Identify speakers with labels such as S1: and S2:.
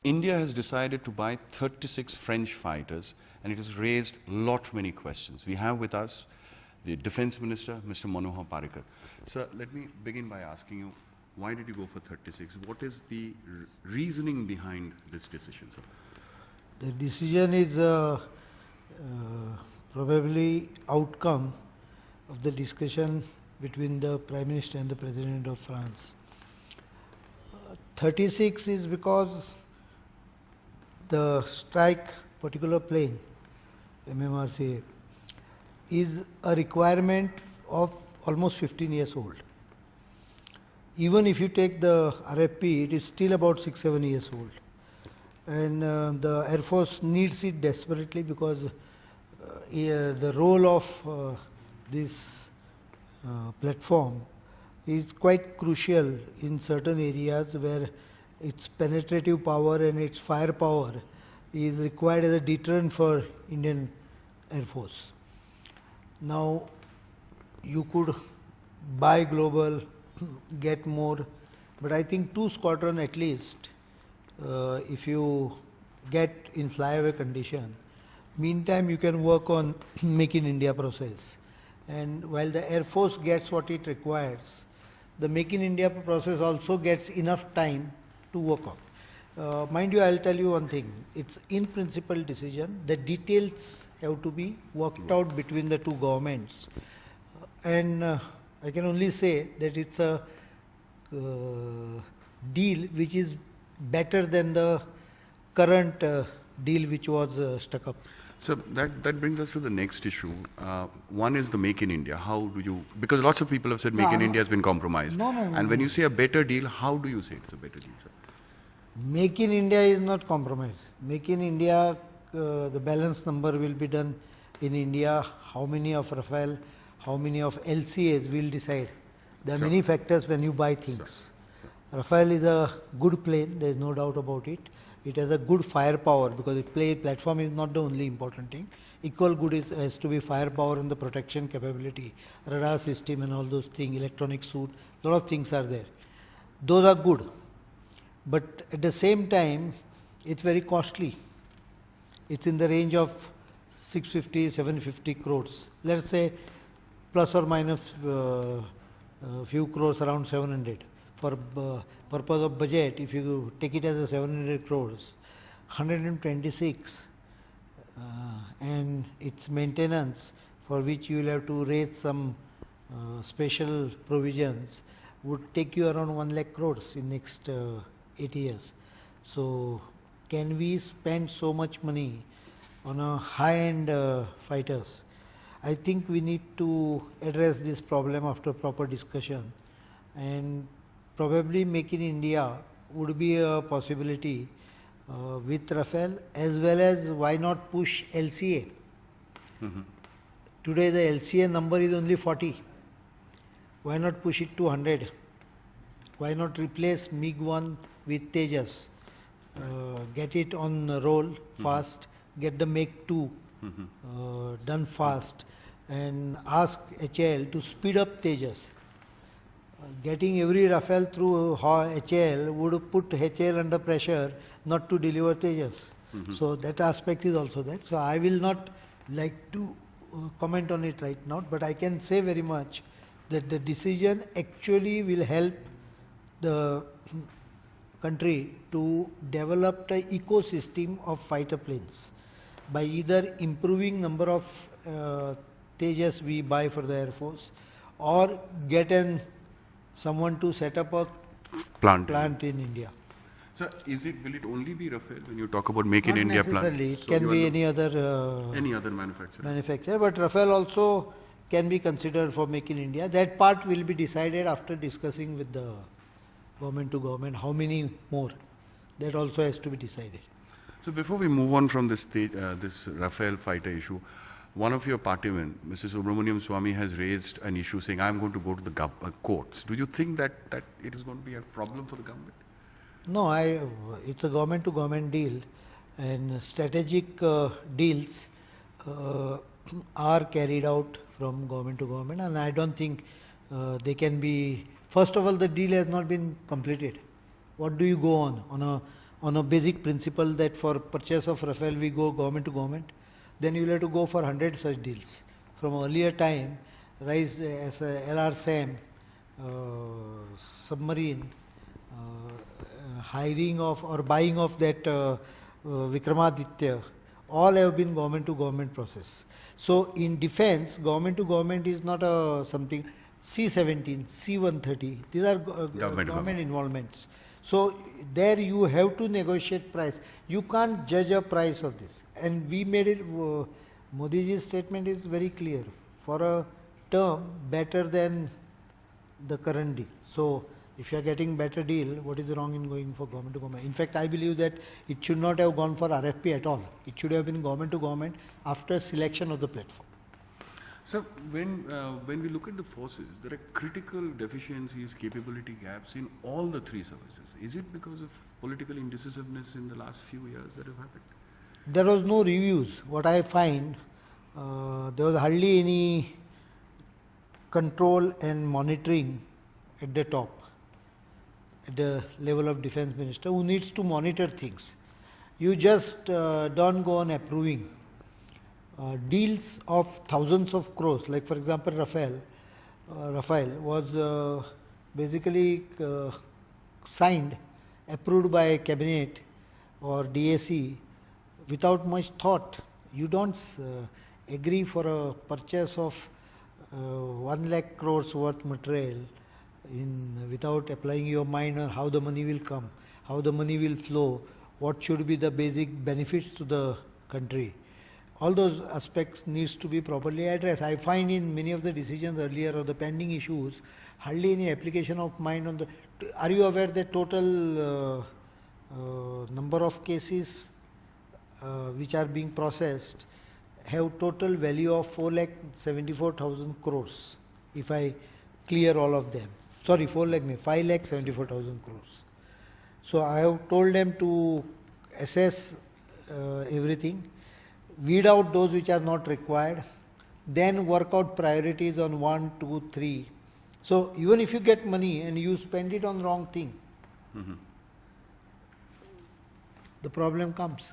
S1: India has decided to buy 36 French fighters, and it has raised many questions. We have with us the Defense Minister, Mr. Manohar Parrikar. Sir, let me begin by asking you, why did you go for 36? What is the reasoning behind this decision, sir?
S2: The decision is probably outcome of the discussion between the Prime Minister and the President of France. 36 is because the strike particular plane, MMRCA, is a requirement of almost 15 years old. Even if you take the RFP, it is still about 6-7 years old. And the Air Force needs it desperately because the role of this platform is quite crucial in certain areas where its penetrative power and its firepower is required as a deterrent for Indian Air Force. Now, you could buy global, get more, but I think 2 squadron at least, if you get in flyaway condition. Meantime, you can work on Make in India process. And while the Air Force gets what it requires, the Make in India process also gets enough time to work on. Mind you, I'll tell you one thing. It's in principle decision. The details have to be worked out between the two governments. And I can only say that it's a deal which is better than the current deal which was stuck up.
S1: So that brings us to the next issue. One is the Make in India. How do you, because lots of people have said Make in India has been compromised. And when you say a better deal, how do you say it's a better deal, sir?
S2: Make in India is not compromised. Make in India, the balance number will be done in India. How many of Rafale, how many of LCAs will decide. There are many factors when you buy things. Rafale is a good plane, there is no doubt about it. It has a good firepower because the platform is not the only important thing. Equal good has to be firepower and the protection capability, radar system and all those things, electronic suit, lot of things are there. Those are good. But at the same time, it's very costly. It's in the range of 650, 750 crores. Let's say plus or minus few crores, around 700. For purpose of budget, if you take it as a 700 crores, 126 and its maintenance, for which you will have to raise some special provisions, would take you around 1 lakh crores in next 8 years. So, can we spend so much money on a high-end fighters? I think we need to address this problem after proper discussion, and probably Make in India would be a possibility with Rafale, as well as why not push LCA. Today the LCA number is only 40. Why not push it to 100? Why not replace MiG-1 with Tejas? Get it on roll fast, get the Make-2 done fast, and ask HAL to speed up Tejas. Getting every Rafale through HAL would put HAL under pressure not to deliver Tejas. So that aspect is also there. So I will not like to comment on it right now, but I can say very much that the decision actually will help the country to develop the ecosystem of fighter planes by either improving number of Tejas we buy for the Air Force, or get someone to set up a plant in India.
S1: So, will it only be Rafale when you talk about Make in India plant?
S2: Not necessarily. It can be any other manufacturer. But Rafale also can be considered for Make in India. That part will be decided after discussing with the government to government. How many more? That also has to be decided.
S1: So, before we move on from this Rafale fighter issue, one of your partymen, Mr. Subramaniam Swamy, has raised an issue saying, I'm going to go to the courts. Do you think that it is going to be a problem for the government?
S2: No, it's a government-to-government deal, and strategic deals are carried out from government to government, and I don't think they can be. First of all, the deal has not been completed. What do you go on on a basic principle that for purchase of Rafale we go government to government, then you will have to go for 100 such deals. From earlier time, rise as a LR SAM, submarine, hiring of or buying of that Vikramaditya, all have been government to government process. So in defense, government to government is not a something. C-17, C-130, these are government involvements. So there you have to negotiate price. You can't judge a price of this. And we made it, Modiji's statement is very clear. For a term better than the current deal. So if you are getting better deal, what is wrong in going for government to government? In fact, I believe that it should not have gone for RFP at all. It should have been government to government after selection of the platform.
S1: So when we look at the forces, there are critical deficiencies, capability gaps in all the three services. Is it because of political indecisiveness in the last few years that have happened?
S2: There was no reviews. What I find, there was hardly any control and monitoring at the top, at the level of defense minister, who needs to monitor things. You just don't go on approving. Deals of thousands of crores, like for example Rafale was basically signed, approved by cabinet or DAC without much thought. You don't agree for a purchase of 1 lakh crores worth material without applying your mind on how the money will come, how the money will flow, what should be the basic benefits to the country. All those aspects needs to be properly addressed. I find in many of the decisions earlier or the pending issues, hardly any application of mind on the. Are you aware that total number of cases which are being processed have total value of 4,74,000 crores? If I clear all of them, sorry, 5,74,000 crores. So I have told them to assess everything, weed out those which are not required, then work out priorities on 1, 2, 3. So even if you get money and you spend it on wrong thing, the problem comes.